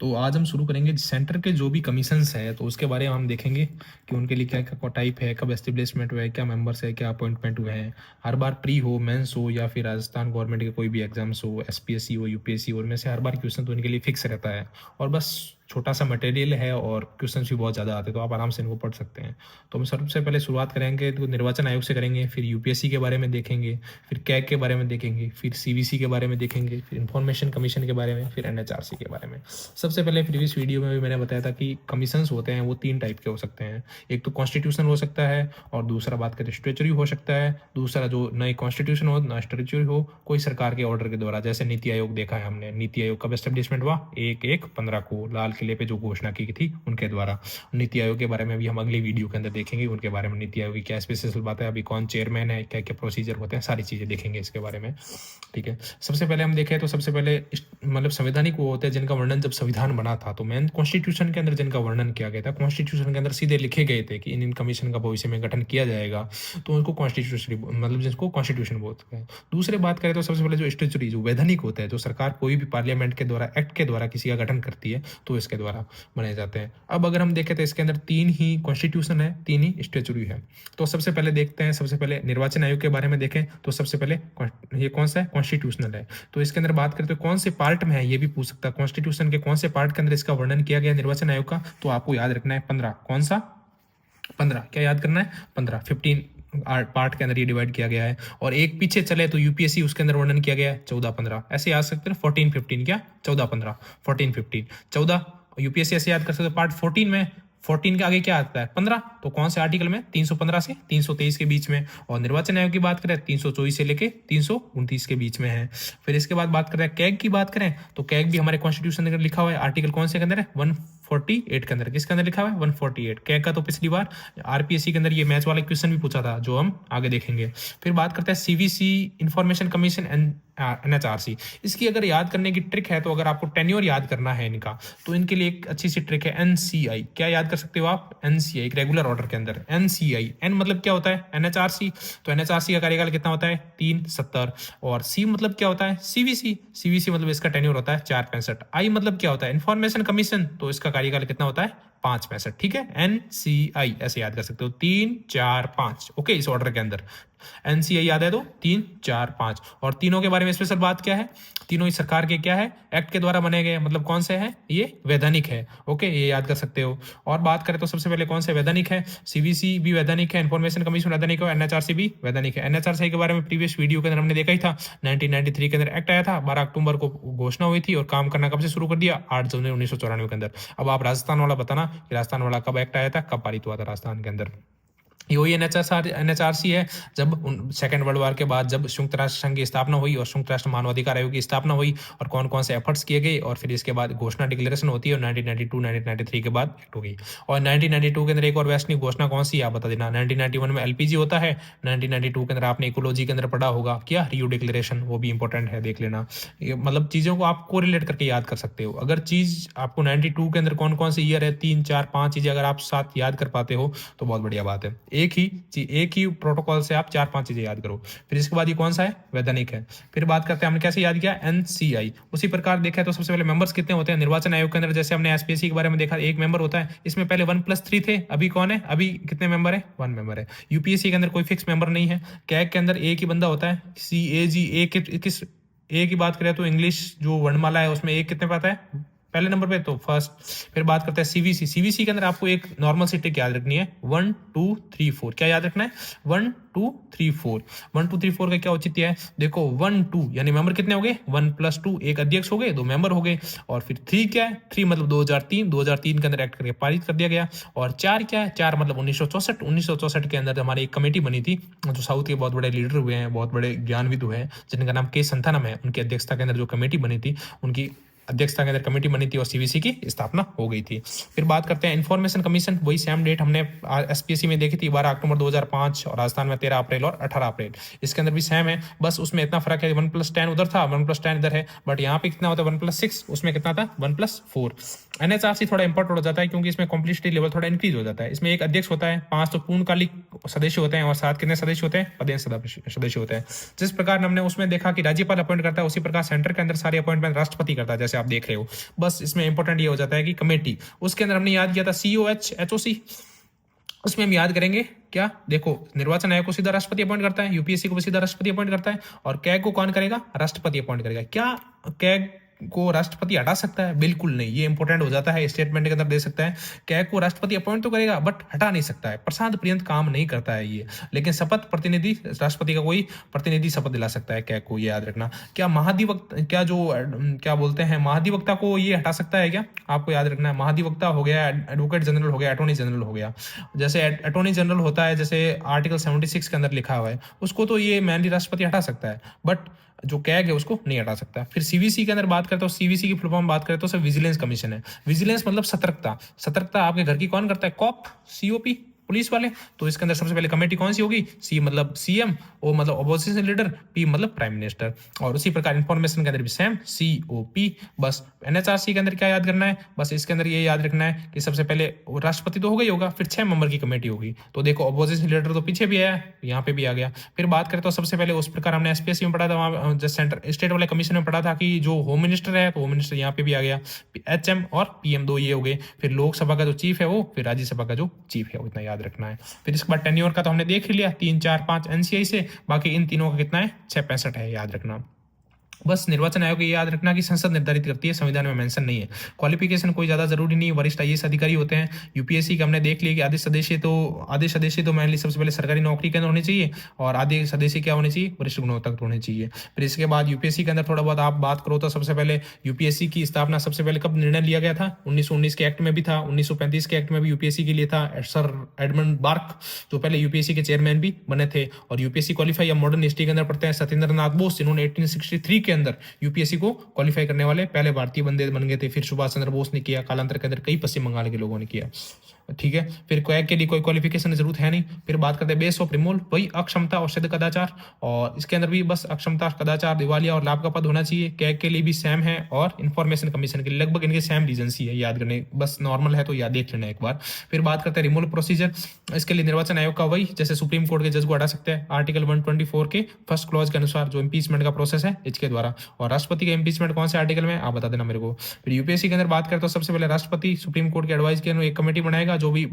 तो आज हम शुरू करेंगे सेंटर के जो भी कमीशंस है तो उसके बारे में हम देखेंगे कि उनके लिए क्या क्या टाइप है, कब एस्टेब्लिशमेंट हुआ है, क्या मेंबर्स है, क्या अपॉइंटमेंट हुए हैं। हर बार प्री हो, मेंस हो या फिर राजस्थान गवर्नमेंट के कोई भी एग्जाम्स हो, एसपीएससी हो, यूपीएससी हो, उनमें से हर बार क्वेश्चन तो उनके लिए फिक्स रहता है। और बस छोटा सा मटेरियल है और क्वेश्चन भी बहुत ज़्यादा आते हैं, तो आप आराम से इनको पढ़ सकते हैं। तो हम सबसे पहले शुरुआत करेंगे तो निर्वाचन आयोग से करेंगे, फिर यूपीएससी के बारे में देखेंगे, फिर कैग के बारे में देखेंगे, फिर सीवीसी के बारे में देखेंगे, फिर इंफॉर्मेशन कमीशन के बारे में, फिर एनएचआरसी के बारे में। सबसे पहले प्रीवियस वीडियो में भी मैंने बताया था कि कमीशंस होते हैं वो 3 टाइप के हो सकते हैं। एक तो कॉन्स्टिट्यूशन हो सकता है, और दूसरा बात करें स्टेचुरी हो सकता है, दूसरा जो नई कॉन्स्टिट्यूशन हो ना स्टेचुरी हो, कोई सरकार के ऑर्डर के द्वारा। जैसे नीति आयोग देखा है हमने, नीति आयोग कब एस्टेब्लिशमेंट हुआ, 1/1/15 को लाल किले पे जो घोषणा की थी उनके द्वारा। नीति आयोग के बारे में भी हम अगली वीडियो के अंदर देखेंगे, उनके बारे में नीति आयोग की क्या स्पेशल बात है, अभी कौन चेयरमैन है, क्या क्या प्रोसीजर होते हैं, सारी चीज़ें देखेंगे इसके बारे में। ठीक है, सबसे पहले हम देखें तो सबसे पहले मतलब संवैधानिक वो होते हैं जिनका वर्णन जब संविधान बना था, तो मेन कॉन्स्टिट्यूशन के अंदर जिनका वर्णन किया गया था, कॉन्स्टिट्यूशन के अंदर सीधे लिखे गए थे कि इन कमीशन का भविष्य में गठन किया जाएगा, तो उनको कॉन्स्टिट्यूशन मतलब जिसको कॉन्स्टिट्यूशन बोलते हैं। दूसरे बात करें तो सबसे पहले जो स्टेचुरी जो वैधानिक होता है, जो सरकार कोई भी पार्लियामेंट के द्वारा एक्ट के द्वारा किसी का गठन करती है तो इसके द्वारा बनाए जाते हैं। अब अगर हम देखें तो इसके अंदर 3 ही कॉन्स्टिट्यूशन है, 3 ही स्टेचुरी है। तो सबसे पहले देखते हैं, सबसे पहले निर्वाचन आयोग के बारे में देखें तो सबसे पहले ये कौन सा है, कॉन्स्टिट्यूशनल है। तो इसके अंदर बात करें तो कौन से पार्ट में है ये भी पूछ सकता है, कॉन्स्टिट्यूशन के कौन से पार्ट के अंदर इसका वर्णन किया गया निर्वाचन आयोग का, तो आपको याद रखना है 15। कौन सा 15, क्या याद करना है 15, 15 पार्ट के अंदर ये डिवाइड किया गया है। और एक पीछे चले तो यूपीएससी उसके अंदर वर्णन किया गया है 14-15, ऐसे याद सकते हैं 14-15, क्या 14-15, 14-15 14। यूपीएससी ऐसे याद कर सकते हो पार्ट 14 में, 14 के आगे क्या आता है 15, तो कौन से आर्टिकल में 315 से 323 के बीच में। और निर्वाचन आयोग की बात करें 324 से लेके 329 के बीच में है। फिर इसके बाद बात करें कैग की, बात करें तो कैग भी हमारे कॉन्स्टिट्यूशन के अंदर लिखा हुआ है, आर्टिकल कौन से के अंदर है 148 के अंदर। किसके अंदर लिखा हुआ है 148। कैग का तो पिछली बार आरपीएससी के अंदर ये मैच वाला क्वेश्चन भी पूछा था जो हम आगे देखेंगे। फिर बात करते हैं CVC, information commission and NHRC. इसकी अगर याद करने की ट्रिक है, तो अगर आपको टेन्योर याद करना है इनका, तो इनके लिए एक अच्छी सी ट्रिक है एनसीआई। क्या याद कर सकते हो आप, एनसीआई, एक रेगुलर ऑर्डर के अंदर एनसीआई। एन मतलब क्या होता है एनएचआरसी, तो एनएचआरसी का कार्यकाल कितना होता है 370। और सी मतलब क्या होता है सीवीसी, सीवीसी मतलब इसका टेन्योर होता है 465। आई मतलब क्या होता है इंफॉर्मेशन कमीशन, तो इसका कार्यकाल कितना होता है 565। ठीक है, एनसीआई ऐसे याद कर सकते हो 3 4 5। ओके, इस ऑर्डर के अंदर एनसीआई याद है तो 3 4 5। और तीनों के बारे में स्पेशल बात क्या है, तीनों ही सरकार के क्या है एक्ट के द्वारा बने गए, मतलब कौन से हैं ये वैधानिक है। ओके, ये याद कर सकते हो। और बात करें तो सबसे पहले कौन से वैधानिक है, सीवीसी भी वैधानिक है, इन्फॉर्मेशन कमीशन वैधानिक है, एनएचआरसी भी वैधानिक है। एनएचआरसी के बारे में प्रीवियस वीडियो के अंदर हमने देखा ही था, 1993 के अंदर एक्ट आया था, 12 अक्टूबर को घोषणा हुई थी और काम करना कब से शुरू कर दिया 8 जनवरी 1994 के अंदर। अब आप राजस्थान वाला बताना कि राजस्थान वाला कब एक्ट आया था, कब पारित हुआ था राजस्थान के अंदर। ये वही एनएचआरसी है जब सेकेंड वर्ल्ड वॉर के बाद जब संयुक्त राष्ट्र संघ की स्थापना हुई और संयुक्त राष्ट्र मानवाधिकार आयोग की स्थापना हुई, और कौन कौन से एफर्ट्स किए गए, और फिर इसके बाद घोषणा डिक्लेरेशन होती है और 1992-1993 के बाद एक्ट हो गई। और 1992 के अंदर एक और वैश्विक घोषणा कौन सी, आप बता देना। 1991 में एलपीजी होता है, 1992 के अंदर आपने इकोलॉजी के अंदर पढ़ा होगा क्या, रियो डिक्लेरेशन, वो भी इंपॉर्टेंट है, देख लेना। मतलब चीज़ों को आपको रिलेट करके याद कर सकते हो। अगर चीज़ आपको 92 के अंदर कौन कौन से ईयर है 3 4 5 चीज़ें अगर आप साथ याद कर पाते हो तो बहुत बढ़िया बात है। एक ही प्रोटोकॉल से आप 4 5 चीजें याद करो। फिर इसके बाद ये कौन सा है वैधानिक है। फिर बात करते हैं हमने कैसे याद किया एनसीआई। उसी प्रकार देखा तो सबसे पहले मेंबर्स कितने होते हैं निर्वाचन आयोग के अंदर, जैसे हमने एसपीएससी के बारे में देखा एक मेंबर होता है, इसमें पहले 1+3 थे, अभी कौन है, अभी कितने मेंबर है 1 मेंबर है। यूपीएससी के अंदर कोई फिक्स मेंबर नहीं है। कैग के अंदर एक ही बंदा होता है, CAG। किस ए की बात करें तो इंग्लिश जो वर्णमाला है उसमें एक कितने पे आता है पहले नंबर पे, तो फर्स्ट। फिर बात करते हैं सीवीसी। सीवीसी के अंदर आपको एक नॉर्मल सी ट्रिक याद रखनी है 1 2 3 4। क्या याद रखना है 1 2 3 4। 1 2 3 4 का क्या औचित्य है, देखो 1 2 यानी मेंबर कितने हो गए 1+2, एक अध्यक्ष हो गए 2 मेंबर हो गए। और फिर 3 क्या है 3 मतलब 2003 के अंदर एक्ट करके पारित कर दिया गया। और 4 क्या है 4 मतलब 1964 के अंदर हमारी एक कमेटी बनी थी, जो साउथ के बहुत बड़े लीडर हुए हैं, बहुत बड़े ज्ञानविद हुए हैं, जिनका नाम के संथानम है, उनकी अध्यक्षता के अंदर जो कमेटी बनी थी, उनकी अध्यक्षता के अंदर कमेटी बनी थी और सीवीसी की स्थापना हो गई थी। फिर बात करते हैं इन्फॉर्मेशन कमीशन, वही सेम डेट हमने एसपीएससी में देखी थी 12 अक्टूबर 2005 और राजस्थान में 13 अप्रैल और 18 अप्रैल। इसके अंदर भी सेम है, बस उसमें इतना फर्क है 1+10 उधर था 1+10 इधर है, बट यहाँ पे कितना होता है 1+6, उसमें कितना था 1+4। एनएचआरसी थोड़ा इंपॉर्टेंट हो जाता है क्योंकि इसमें कॉम्प्लेक्सिटी लेवल थोड़ा इंक्रीज हो जाता है। इसमें एक अध्यक्ष होता है, 5 तो पूर्णकालिक सदस्य होते हैं और 7 कितने सदस्य होते हैं, पदेन सदस्य होते हैं। जिस प्रकार हमने उसमें देखा कि राज्यपाल अपॉइंट करता है, उसी प्रकार सेंटर के अंदर सारे अपॉइंटमेंट राष्ट्रपति करता है, जैसे आप देख रहे हो। बस इसमें इंपॉर्टेंट ये हो जाता है कि कमेटी, उसके अंदर हमने याद किया था COH HOC, उसमें हम याद करेंगे क्या, देखो निर्वाचन आयोग को सीधा राष्ट्रपति अपॉइंट करता है, यूपीएससी को भी सीधा राष्ट्रपति अपॉइंट करता है, और कैग को कौन करेगा, राष्ट्रपति अपॉइंट करेगा। क्या कैग को राष्ट्रपति हटा सकता है? बिल्कुल नहीं, ये इंपॉर्टेंट हो जाता है, स्टेटमेंट के अंदर दे सकता है। कैग को राष्ट्रपति अपॉइंट तो करेगा बट हटा नहीं सकता है, प्रसाद पर्यंत काम नहीं करता है ये। लेकिन शपथ प्रतिनिधि, राष्ट्रपति का कोई प्रतिनिधि शपथ दिला सकता है कैग को, ये याद रखना। क्या महाधिवक्ता, क्या जो क्या बोलते हैं, महाधिवक्ता को ये हटा सकता है क्या? आपको याद रखना है, महाधिवक्ता हो गया, एडवोकेट जनरल हो गया, अटॉर्नी जनरल हो गया। जैसे अटॉर्नी जनरल होता है, जैसे आर्टिकल 76 के अंदर लिखा हुआ है, उसको तो ये मैनली राष्ट्रपति हटा सकता है, बट जो कैग है उसको नहीं हटा सकता। फिर सीवीसी के अंदर बात करते हो, सीवीसी की फुल फॉर्म बात करते हो, सर विजिलेंस कमीशन है। विजिलेंस मतलब सतर्कता। सतर्कता आपके घर की कौन करता है? कॉप, COP, पुलिस वाले। तो इसके अंदर सबसे पहले कमेटी कौन सी होगी? सी मतलब CM, ओ मतलब अपोजिशन लीडर, P मतलब प्राइम मिनिस्टर। और उसी प्रकार इंफॉर्मेशन के अंदर भी सेम, COP। बस एनएचआरसी के अंदर क्या याद करना है? बस इसके अंदर ये याद रखना है कि सबसे पहले राष्ट्रपति तो हो गई होगा, फिर 6 मेंबर की कमेटी होगी। तो देखो अपोजिशन लीडर तो पीछे भी आया, यहाँ पे भी आ गया। फिर बात करें तो सबसे पहले उस प्रकार हमने SPSC में पढ़ा था, वहाँ सेंटर स्टेट वाले कमीशन में पढ़ा था कि जो होम मिनिस्टर है, तो होम मिनिस्टर यहाँ पे भी आ गया। HM और PM 2 ये हो गए। फिर लोकसभा का जो चीफ है वो, फिर राज्यसभा का जो चीफ है वो, इतना याद रखना है। फिर इसके बाद टेन्योर का तो हमने देख ही लिया, 3, 4, 5 NCI से, बाकी इन तीनों का कितना है? 665 है, याद रखना। बस निर्वाचन आयोग ये याद रखना कि संसद निर्धारित करती है, संविधान में मेंशन नहीं है। क्वालिफिकेशन कोई ज्यादा जरूरी नहीं है, वरिष्ठ IAS अधिकारी होते हैं। यूपीएससी का हमने देख लिया कि आदेश सदस्य तो मेनली सबसे पहले सरकारी नौकरी के अंदर होने चाहिए, और आदेश सदस्य क्या होने चाहिए? वरिष्ठ गुणवत्ता होने चाहिए। फिर इसके बाद यूपीएससी के अंदर थोड़ा बहुत आप बात करो तो सबसे पहले यूपीएससी की स्थापना सबसे पहले कब निर्णय लिया गया था? 1919 के एक्ट में भी था, 1935 के एक्ट में भी यूपीएससी के लिए था। सर एडमंड बार्क जो पहले यूपीएससी के चेयरमैन भी बने थे। और यूपीएससी क्वालिफाई या मॉडर्न हिस्ट्री के अंदर पढ़ते हैं सत्येंद्र नाथ बोस, जिन्होंने 1863 के अंदर यूपीएससी को क्वालिफाई करने वाले पहले भारतीय बंदे बन गए थे। फिर सुभाष चंद्र बोस ने किया, कालांतर के अंदर कई पश्चिम बंगाल के लोगों ने किया। ठीक है, फिर कैग के लिए कोई क्वालिफिकेशन की जरूरत है नहीं। फिर बात करते हैं बेस ऑफ रिमूवल, वही अक्षमता और सिद्ध कदाचार, और इसके अंदर भी बस अक्षमता, कदाचार, दिवालिया और लाभ का पद होना चाहिए। कैग के लिए भी सेम है, और इंफॉर्मेशन कमीशन के लिए लगभग इनके सेम रीजेंसी है, याद करने बस नॉर्मल है तो याद देख लेना एक बार। फिर बात करते हैं रिमूवल प्रोसीजर, इसके लिए निर्वाचन आयोग का वही जैसे सुप्रीम कोर्ट के जज को हटा सकते हैं आर्टिकल 124 के फर्स्ट क्लॉज के अनुसार, जो इंपीचमेंट का प्रोसेस है इसके द्वारा। और राष्ट्रपति का इंपीचमेंट कौन से आर्टिकल में, आप बता देना मेरे को। फिर यूपीएससी के अंदर बात करते हो सबसे पहले राष्ट्रपति सुप्रीम कोर्ट के एडवाइस के अनुसार एक कमेटी बनाएगा, जो भी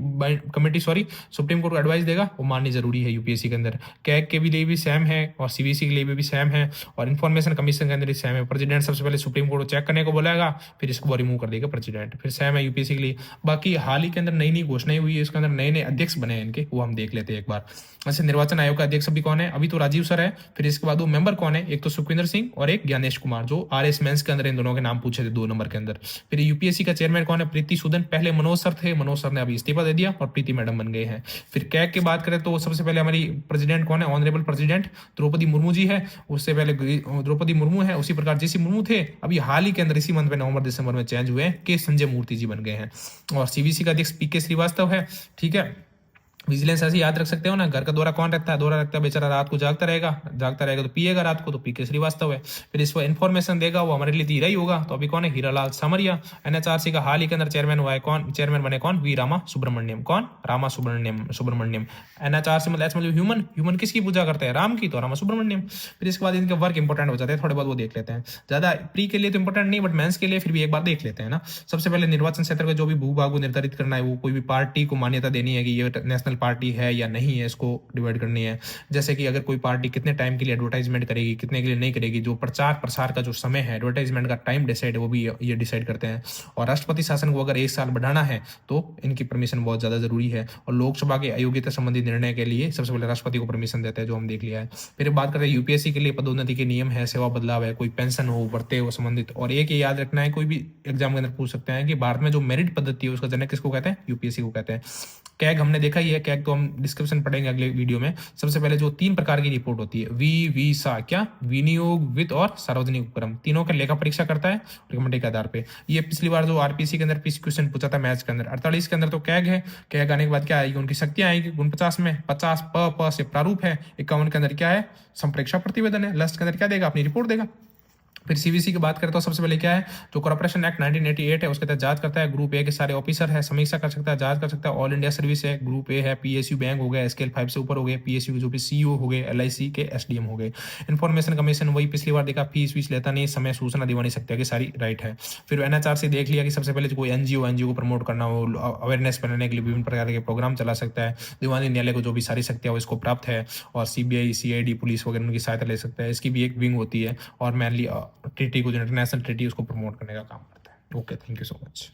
कमेटी सुप्रीम कोर्ट को एडवाइस देगा वो माननी जरूरी है यूपीएससी के अंदर। कैग के भी लिए भी सेम है, और सीबीसी के लिए भी सेम है, और इन्फॉर्मेशन कमीशन के अंदर भी सेम है। प्रेसिडेंट सबसे पहले सुप्रीम कोर्ट को चेक करने को बोलेगा, फिर इसको रिमूव कर देगा प्रेसिडेंट। फिर सेम है यूपीएससी के लिए। बाकी हाल ही के अंदर नई नई घोषणाएं हुई है, इसके अंदर नए नए अध्यक्ष बने हैं इनके, वो हम देख लेते हैं एक बार। वैसे निर्वाचन आयोग का अध्यक्ष अभी कौन है? अभी तो राजीव सर है। फिर इसके बाद वो मेंबर कौन है? एक तो सुखविंदर सिंह और एक ज्ञानेश कुमार, जो RS मेंस के अंदर इन दोनों के नाम पूछे थे 2 नंबर के अंदर। फिर यूपीएससी का चेयरमैन कौन है? प्रीति सूदन। पहले मनोज सर थे, मनोज सर ने अभी इस्तीफा दे दिया और प्रीति मैडम बन गए हैं। फिर कैग की बात करें तो सबसे पहले हमारी प्रेसिडेंट कौन है? ऑनरेबल प्रेसिडेंट द्रौपदी मुर्मू जी है। उससे पहले द्रौपदी मुर्मू है, उसी प्रकार JC मुर्मू थे। अभी हाल ही के अंदर इसी मंथ में नवंबर दिसंबर में चेंज हुए के संजय मूर्ति जी बन गए हैं। और सीबीसी का अध्यक्ष PK श्रीवास्तव है। ठीक है, विजिलेंस ऐसे याद रख सकते हो ना, घर का दौरा कौन रखता है? दौरा रखता है बेचारा, रात को जागता रहेगा तो पिएगा रात को, तो PK श्रीवास्तव है। फिर इसको इन्फॉर्मेशन देगा वो हमारे लिए धीरा ही होगा, तो अभी कौन है? हीरालाल सामरिया। NHRC का हाल ही के अंदर चेयरमैन हुआ है कौन? चेयरमैन बने कौन? V रामा सुब्रमण्यम। कौन? रामा सुब्रमण्यम। NHRC मतलब ह्यूमन किसकी पूजा करते हैं? राम की, तो रामा सुब्रमण्यम। फिर इसके बाद इनके वर्क इंपॉर्टेंट हो जाते हैं, थोड़े बहुत वो देख लेते हैं। ज्यादा प्री के लिए तो इंपॉर्टेंट नहीं, बट मेंस के लिए फिर भी एक बार देख लेते हैं ना। सबसे पहले निर्वाचन क्षेत्र का जो भी भूभाग निर्धारित करना है, वो कोई भी पार्टी को मान्यता देनी है कि ये नेशनल पार्टी है या नहीं है, इसको डिवाइड करनी है। जैसे कि अगर कोई पार्टी कितने टाइम के लिए एडवर्टाइजमेंट करेगी, कितने के लिए नहीं करेगी, जो प्रचार प्रसार का जो समय है, एडवर्टाइजमेंट का टाइम डिसाइड है, वो भी ये डिसाइड करते हैं। और राष्ट्रपति शासन को अगर 1 साल बढ़ाना है तो इनकी परमिशन बहुत ज्यादा जरूरी है। और लोकसभा के अयोग्यता संबंधी निर्णय के लिए सबसे पहले राष्ट्रपति को परमिशन देते हैं, जो हम देख लिया है। फिर बात करते हैं यूपीएससी के लिए पदोन्नति के नियम है, सेवा बदलाव है, कोई पेंशन हो, बढ़ते हो संबंधित। और एक ये याद रखना है, कोई भी एग्जाम के अंदर पूछ सकते हैं कि भारत में जो मेरिट पद्धति है उसका जनक किसको कहते हैं? यूपीएससी को कहते हैं। कैग हमने देखा ही है, कैग तो हम डिस्क्रिप्शन पढ़ेंगे अगले वीडियो में। सबसे पहले जो 3 प्रकार की रिपोर्ट होती है, वीसा क्या, विनियोग, वित्त और सार्वजनिक उपक्रम, तीनों का लेखा परीक्षा करता है रिकमेंडेशन के आधार पे। ये पिछली बार जो आरपीसी के अंदर क्वेश्चन पूछा था मैथ्स के अंदर 48 के अंदर तो कैग है। कैग आने के बाद क्या आएगी? उनकी शक्तियां आएगी। 49 में 50 प से प्रारूप है। 51 के अंदर क्या है? संप्रेक्षा प्रतिवेदन है। लास्ट के अंदर क्या देगा? अपनी रिपोर्ट देगा। फिर सीवीसी की बात करें तो सबसे पहले क्या है, जो कॉर्पोरेशन एक्ट 1988 है उसके तहत जांच करता है। ग्रुप ए के सारे ऑफिसर है, समीक्षा कर सकता है, जांच कर सकता है। ऑल इंडिया सर्विस है, ग्रुप ए है, पीएसयू बैंक हो गया, स्केल 5 से ऊपर हो गए, पीएसयू के जो भी सीईओ हो गए, एलआईसी के एसडीएम हो गए। इन्फॉर्मेशन कमीशन वही पिछली बार देखा, फीस वीस लेता नहीं, समय सूचना दिवानी सकते की सारी राइट है। फिर एनएचआरसी देख लिया कि सबसे पहले जो कोई एनजीओ को प्रमोट करना हो, अवेयरनेस बनाने के लिए विभिन्न प्रकार के प्रोग्राम चला सकता है। दीवानी न्यायालय को जो भी सारी शक्तियां वो इसको प्राप्त है, और सीबीआई सीआईडी पुलिस वगैरह उनकी सहायता ले सकता है। इसकी भी एक विंग होती है, और मेनली ट्रीटी को, जो इंटरनेशनल ट्रीटी उसको प्रमोट करने का काम करता है। Okay, thank you so much.